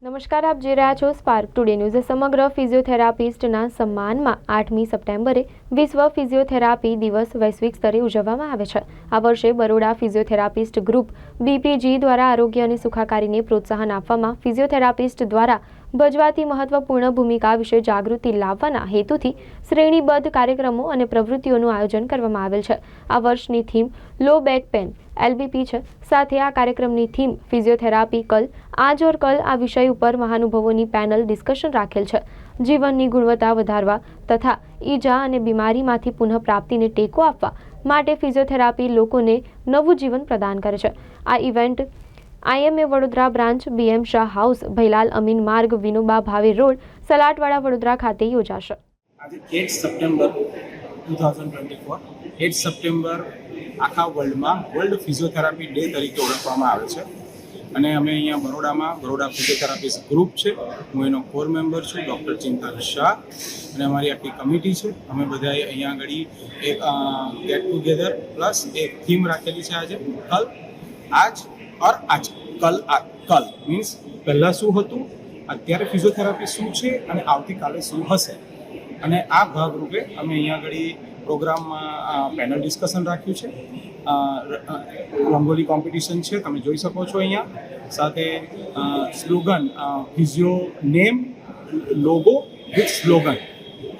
નમસ્કાર, આપ જોઈ રહ્યા છો સ્પાર્ક ટુડે ન્યૂઝ। સમગ્ર ફિઝિયોથેરાપિસ્ટના સન્માનમાં 8મી સપ્ટેમ્બરે વિશ્વ ફિઝિયોથેરાપી દિવસ વૈશ્વિક સ્તરે ઉજવવામાં આવે છે। આ વર્ષે બરોડા ફિઝિયોથેરાપિસ્ટ ગ્રુપ BPG દ્વારા આરોગ્ય અને સુખાકારીને પ્રોત્સાહન આપવામાં ફિઝિયોથેરાપિસ્ટ દ્વારા ભજવાતી મહત્વપૂર્ણ ભૂમિકા વિશે જાગૃતિ લાવવાના હેતુથી શ્રેણીબદ્ધ કાર્યક્રમો અને પ્રવૃત્તિઓનું આયોજન કરવામાં આવેલ છે। આ વર્ષની થીમ લો બેક પેન LBP છે। સાથે આ કાર્યક્રમની થીમ ફિઝિયોથેરાપી કલ આજ ઓર કલ આ વિષય ઉપર મહાનુભાવોની પેનલ ડિસ્કશન રાખેલ છે। જીવનની ગુણવત્તા વધારવા તથા ઈજા અને બીમારીમાંથી પુનઃપ્રાપ્તિને ટેકો આપવા માટે ફિઝિયોથેરાપી લોકોને નવું જીવન પ્રદાન કરે છે। આ event IMA Vadodara branch BM Shah house Bhailal Amin Marg Vinoba ભાવે રોડ સલાટવાડા વડોદરા ખાતે યોજાશે। આજે 8 સપ્ટેમ્બર 2024 8 સપ્ટેમ્બર આખા વર્લ્ડમાં વર્લ્ડ ફિઝિયોથેરાપી ડે તરીકે ઓળખવામાં આવે છે અને અમે અહીંયા બરોડામાં બરોડા ફિઝિયોથેરાપિસ્ટ ગ્રુપ છે। હું એનો કોર મેમ્બર છું, ડૉક્ટર ચિંતન શાહ, અને અમારી આખી કમિટી છે। અમે બધાએ અહીંયા આગળ એક ગેટ ટુગેધર પ્લસ એક થીમ રાખેલી છે આજે કલ આજ ઓર આજ કલ મીન્સ પહેલાં શું હતું, અત્યારે ફિઝિયોથેરાપી શું છે અને આવતીકાલે શું હશે। અને આ ભાગરૂપે અમે અહીંયા આગળ પ્રોગ્રામમાં પેનલ ડિસ્કશન રાખ્યું છે, રંગોલી કોમ્પિટિશન છે, તમે જોઈ શકો છો અહીંયા। સાથે slogan physio name logo with slogan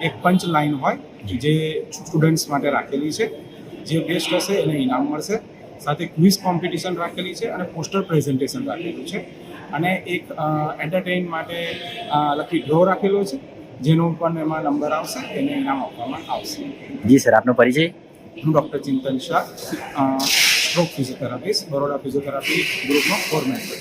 એક પંચ લાઇન હોય જે સ્ટુડન્ટ્સ માટે રાખેલી છે। જે બેસ્ટ હશે એને ઇનામ મળશે। સાથે ક્વિઝ કોમ્પિટિશન રાખેલી છે અને પોસ્ટર પ્રેઝન્ટેશન રાખેલું છે અને એક એન્ટરટેઇન માટે લકી ડ્રો રાખેલો છે, જેનો પણ એમાં નંબર આવશે એને ઇનામ આપવામાં આવશે। જી સર, આપનો પરિચય? હું doctor Chintan Shah, stroke physiotherapist, Baroda physiotherapy ગ્રુપનો કોર મેમ્બર।